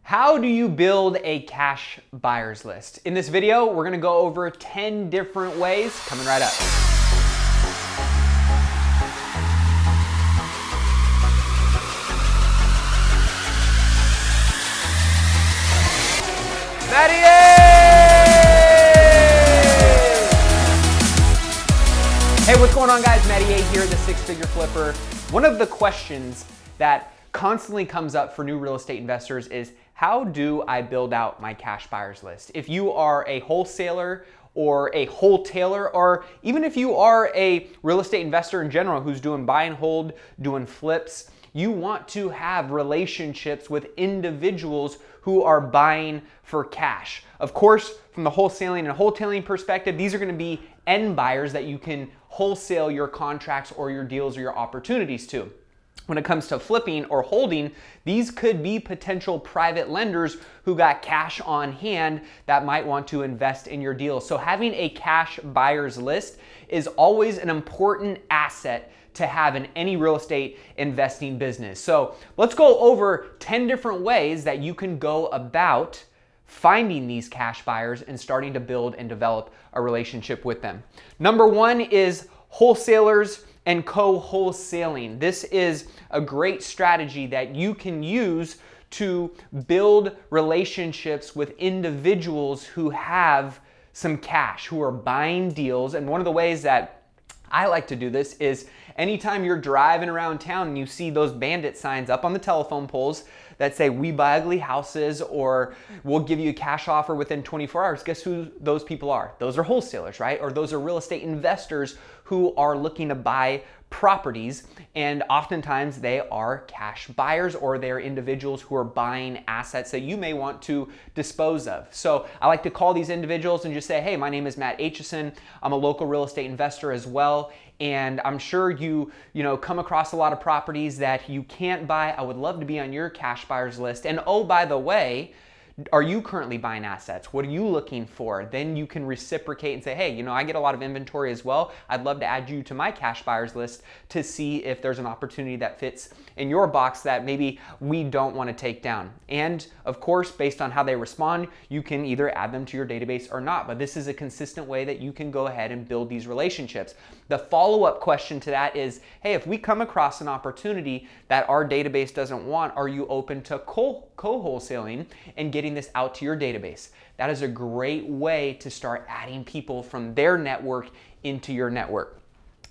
How do you build a cash buyers list? In this video, we're gonna go over 10 different ways, coming right up. Hey, what's going on, guys? Matty A here, the six-figure flipper. One of the questions that constantly comes up for new real estate investors is, how do I build out my cash buyers list? If you are a wholesaler or a wholetailer, or even if you are a real estate investor in general who's doing buy and hold, doing flips, you want to have relationships with individuals who are buying for cash. Of course, from the wholesaling and wholetailing perspective, these are gonna be end buyers that you can wholesale your contracts or your deals or your opportunities to. When it comes to flipping or holding, these could be potential private lenders who got cash on hand that might want to invest in your deal. So having a cash buyers list is always an important asset to have in any real estate investing business. So let's go over 10 different ways that you can go about finding these cash buyers and starting to build and develop a relationship with them. Number one is wholesalers and co-wholesaling. This is a great strategy that you can use to build relationships with individuals who have some cash, who are buying deals. And one of the ways that I like to do this is anytime you're driving around town and you see those bandit signs up on the telephone poles that say, "We buy ugly houses," or "We'll give you a cash offer within 24 hours. Guess who those people are? Those are wholesalers, right? Or those are real estate investors who are looking to buy properties, and oftentimes they are cash buyers, or they're individuals who are buying assets that you may want to dispose of. So I like to call these individuals and just say, "Hey, my name is Matt Aitchison. I'm a local real estate investor as well, and I'm sure you come across a lot of properties that you can't buy. I would love to be on your cash buyers list. And oh, by the way, are you currently buying assets? What are you looking for?" Then you can reciprocate and say, "Hey, I get a lot of inventory as well. I'd love to add you to my cash buyers list to see if there's an opportunity that fits in your box that maybe we don't want to take down." And of course, based on how they respond, you can either add them to your database or not. But this is a consistent way that you can go ahead and build these relationships. The follow-up question to that is, hey, if we come across an opportunity that our database doesn't want, are you open to co-wholesaling and getting this out to your database? That is a great way to start adding people from their network into your network.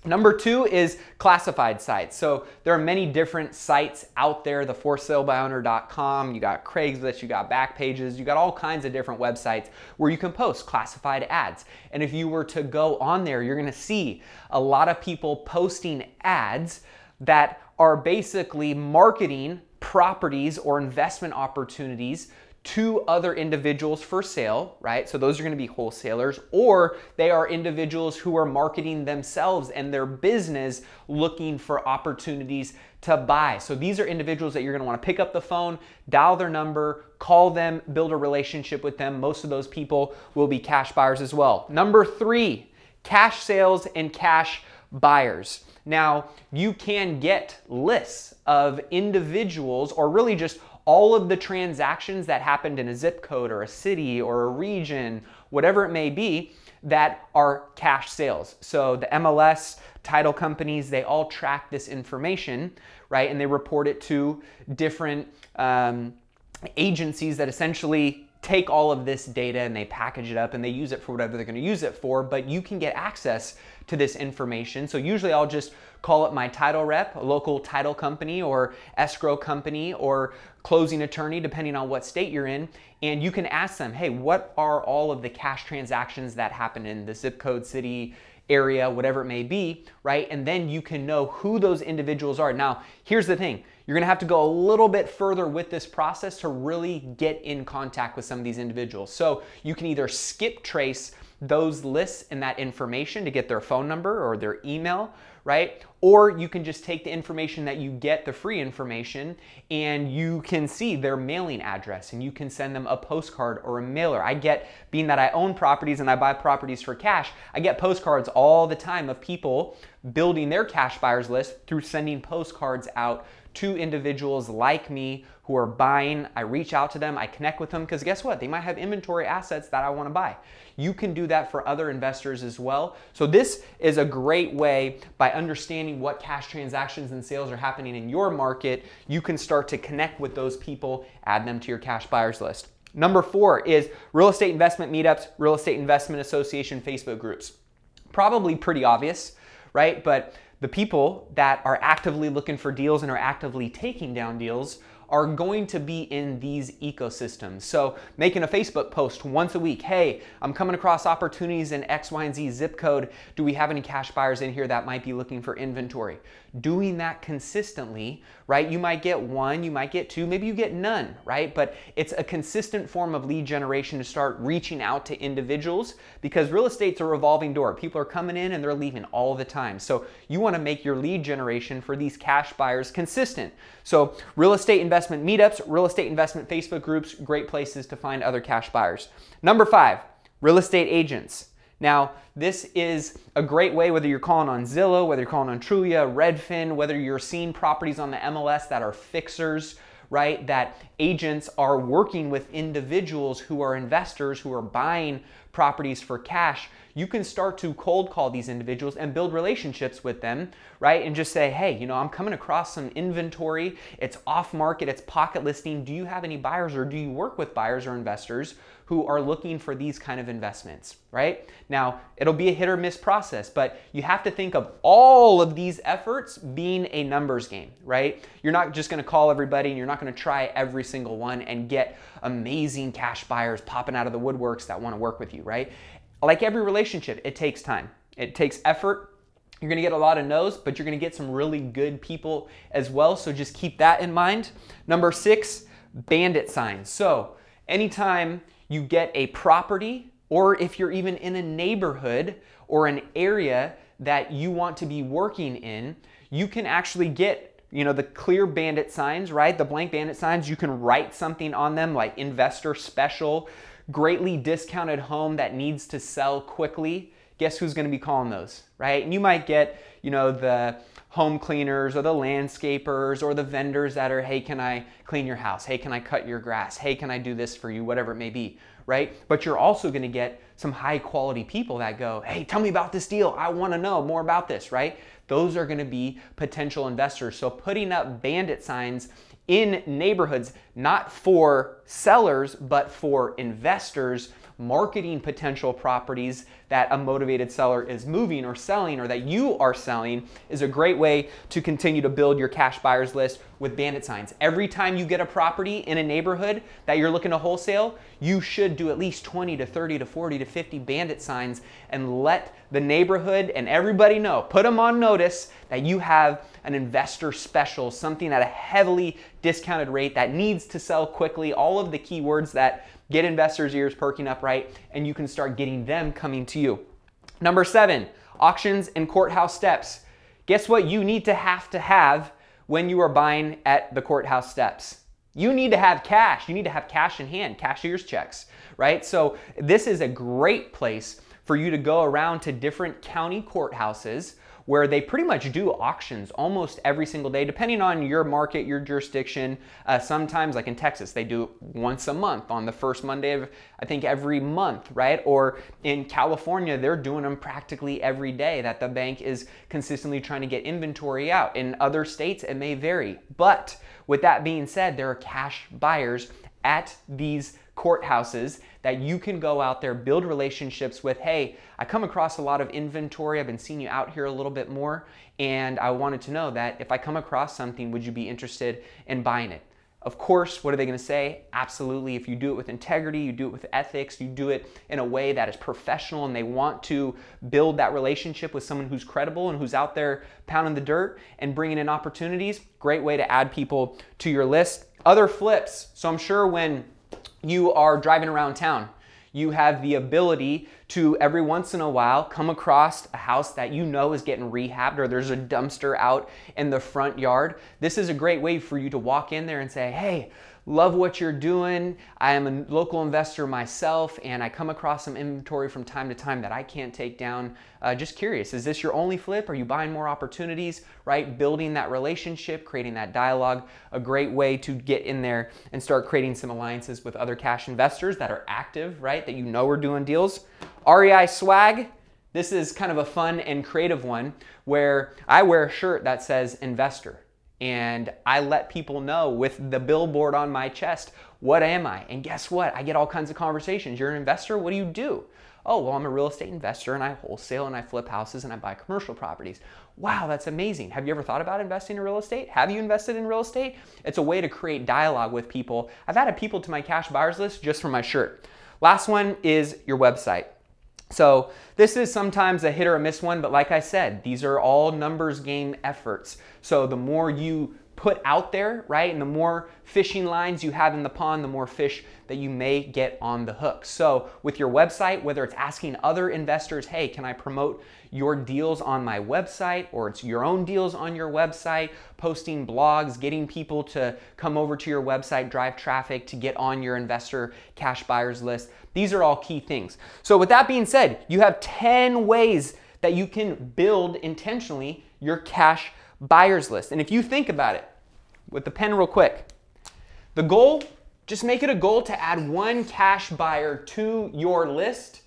Number two is classified sites. So there are many different sites out there, the forsalebyowner.com, you got Craigslist, you got Backpages, you got all kinds of different websites where you can post classified ads. And if you were to go on there, you're gonna see a lot of people posting ads that are basically marketing properties or investment opportunities to other individuals for sale, right? So those are gonna be wholesalers, or they are individuals who are marketing themselves and their business looking for opportunities to buy. So these are individuals that you're gonna wanna pick up the phone, dial their number, call them, build a relationship with them. Most of those people will be cash buyers as well. Number three, cash sales and cash buyers. Now, you can get lists of individuals, or really just all of the transactions that happened in a zip code or a city or a region, whatever it may be, that are cash sales. So the MLS, title companies, they all track this information, right? And they report it to different agencies that essentially take all of this data and they package it up and they use it for whatever they're gonna use it for, but you can get access to this information. So usually I'll just call up my title rep, a local title company or escrow company or closing attorney, depending on what state you're in, and you can ask them, "Hey, what are all of the cash transactions that happen in the zip code, city, area, whatever it may be," right? And then you can know who those individuals are. Now, here's the thing. You're gonna have to go a little bit further with this process to really get in contact with some of these individuals. So you can either skip trace those lists and that information to get their phone number or their email, right? Or you can just take the information that you get, the free information, and you can see their mailing address and you can send them a postcard or a mailer. I get, being that I own properties and I buy properties for cash, I get postcards all the time of people building their cash buyers list through sending postcards out to individuals like me who are buying. I reach out to them, I connect with them, because guess what? They might have inventory assets that I want to buy. You can do that for other investors as well. So this is a great way, by understanding what cash transactions and sales are happening in your market, you can start to connect with those people, add them to your cash buyers list. Number 4 is real estate investment meetups, real estate investment association Facebook groups. Probably pretty obvious, right? But the people that are actively looking for deals and are actively taking down deals are going to be in these ecosystems. So making a Facebook post once a week, hey, I'm coming across opportunities in X, Y, and Z zip code. Do we have any cash buyers in here that might be looking for inventory? Doing that consistently, right? You might get 1, you might get 2, maybe you get none, right? But it's a consistent form of lead generation to start reaching out to individuals, because real estate's a revolving door. People are coming in and they're leaving all the time. So you want to make your lead generation for these cash buyers consistent. So real estate investment meetups, real estate investment Facebook groups, great places to find other cash buyers. Number 5, real estate agents. Now, this is a great way, whether you're calling on Zillow, whether you're calling on Trulia, Redfin, whether you're seeing properties on the MLS that are fixers, right? That agents are working with individuals who are investors who are buying properties for cash. You can start to cold call these individuals and build relationships with them, right? And just say, hey, you know, I'm coming across some inventory. It's off market, it's pocket listing. Do you have any buyers, or do you work with buyers or investors who are looking for these kind of investments, right? Now, it'll be a hit or miss process, but you have to think of all of these efforts being a numbers game, right? You're not just gonna call everybody, and you're not gonna try every single one and get amazing cash buyers popping out of the woodworks that wanna work with you, right? Like every relationship, it takes time. It takes effort. You're gonna get a lot of no's, but you're gonna get some really good people as well, so just keep that in mind. Number 6, bandit signs. So anytime you get a property, or if you're even in a neighborhood or an area that you want to be working in, you can actually get, you know, the clear bandit signs, right? The blank bandit signs, you can write something on them like investor special, greatly discounted home that needs to sell quickly. Guess who's going to be calling those, right? And you might get, you know, the home cleaners or the landscapers or the vendors that are, hey, can I clean your house? Hey, can I cut your grass? Hey, can I do this for you? Whatever it may be, right? But you're also going to get some high quality people that go, hey, tell me about this deal. I want to know more about this, right? Those are going to be potential investors. So putting up bandit signs in neighborhoods, not for sellers, but for investors, marketing potential properties that a motivated seller is moving or selling, or that you are selling, is a great way to continue to build your cash buyers list with bandit signs. Every time you get a property in a neighborhood that you're looking to wholesale, you should do at least 20 to 30 to 40 to 50 bandit signs and let the neighborhood and everybody know, put them on notice that you have an investor special, something at a heavily discounted rate that needs to sell quickly, all of the keywords that get investors' ears perking up, right? And you can start getting them coming to you. Number 7, auctions and courthouse steps. Guess what you need to have when you are buying at the courthouse steps? You need to have cash. You need to have cash in hand, cashier's checks, right? So this is a great place for you to go around to different county courthouses where they pretty much do auctions almost every single day, depending on your market, your jurisdiction. Sometimes, like in Texas, they do it once a month on the first Monday of, I think, every month, right? Or in California, they're doing them practically every day, that the bank is consistently trying to get inventory out. In other states, it may vary. But with that being said, there are cash buyers at these courthouses that you can go out there, build relationships with. Hey, I come across a lot of inventory. I've been seeing you out here a little bit more, and I wanted to know that if I come across something, would you be interested in buying it? Of course, what are they going to say? Absolutely. If you do it with integrity, you do it with ethics, you do it in a way that is professional, and they want to build that relationship with someone who's credible and who's out there pounding the dirt and bringing in opportunities, great way to add people to your list. Other flips. So I'm sure when you are driving around town, you have the ability to every once in a while come across a house that you know is getting rehabbed, or there's a dumpster out in the front yard. This is a great way for you to walk in there and say, hey, love what you're doing. I am a local investor myself, and I come across some inventory from time to time that I can't take down. Just curious, is this your only flip? Are you buying more opportunities, right? Building that relationship, creating that dialogue, a great way to get in there and start creating some alliances with other cash investors that are active, right? That you know are doing deals. REI swag. This is kind of a fun and creative one where I wear a shirt that says investor. And I let people know with the billboard on my chest, what am I? And guess what? I get all kinds of conversations. You're an investor? What do you do? Oh, well, I'm a real estate investor and I wholesale and I flip houses and I buy commercial properties. Wow, that's amazing. Have you ever thought about investing in real estate? Have you invested in real estate? It's a way to create dialogue with people. I've added people to my cash buyers list just from my shirt. Last one is your website. So this is sometimes a hit or a miss one, but like I said, these are all numbers game efforts. So the more you put out there, right, and the more fishing lines you have in the pond, the more fish that you may get on the hook. So with your website, whether it's asking other investors, hey, can I promote your deals on my website, or it's your own deals on your website, posting blogs, getting people to come over to your website, drive traffic to get on your investor cash buyers list. These are all key things. So with that being said, you have 10 ways that you can build intentionally your cash buyers list. And if you think about it with the pen real quick, the goal, just make it a goal to add one cash buyer to your list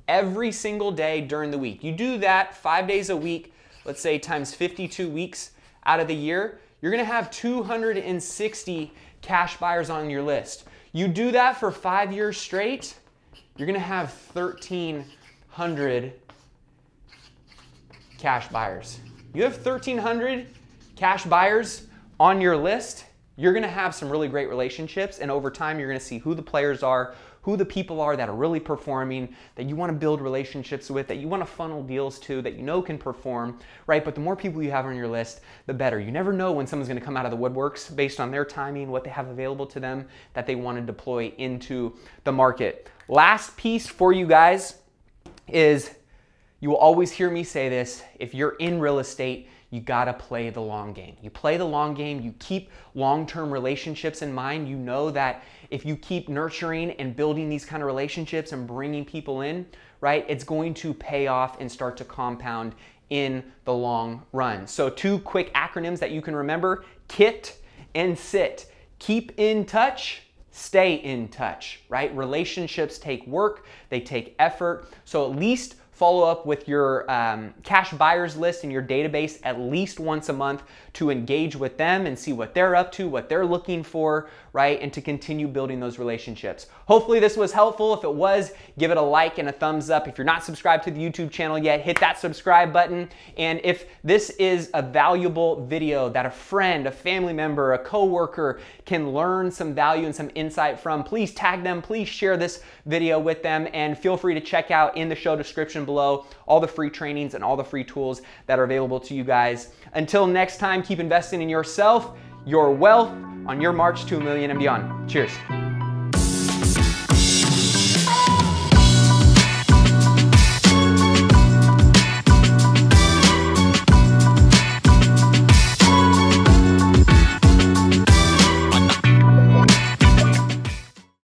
every single day during the week. You do that 5 days a week, let's say times 52 weeks out of the year, you're gonna have 260 cash buyers on your list. You do that for 5 years straight, you're gonna have 1,300 cash buyers. You have 1,300 cash buyers on your list, you're gonna have some really great relationships, and over time you're gonna see who the players are, who the people are that are really performing, that you wanna build relationships with, that you wanna funnel deals to, that you know can perform, right? But the more people you have on your list, the better. You never know when someone's gonna come out of the woodworks based on their timing, what they have available to them that they wanna deploy into the market. Last piece for you guys is, you will always hear me say this, if you're in real estate, you gotta play the long game. You play the long game, you keep long-term relationships in mind. You know that if you keep nurturing and building these kind of relationships and bringing people in, right, it's going to pay off and start to compound in the long run. So 2 quick acronyms that you can remember, KIT and SIT. Keep in touch, stay in touch, right? Relationships take work, they take effort. So at least follow up with your cash buyers list in your database at least once a month to engage with them and see what they're up to, what they're looking for, right? And to continue building those relationships. Hopefully this was helpful. If it was, give it a like and a thumbs up. If you're not subscribed to the YouTube channel yet, hit that subscribe button. And if this is a valuable video that a friend, a family member, a coworker can learn some value and some insight from, please tag them, please share this video with them, and feel free to check out in the show description below all the free trainings and all the free tools that are available to you guys. Until next time, keep investing in yourself, your wealth, on your march to $1 million and beyond. Cheers.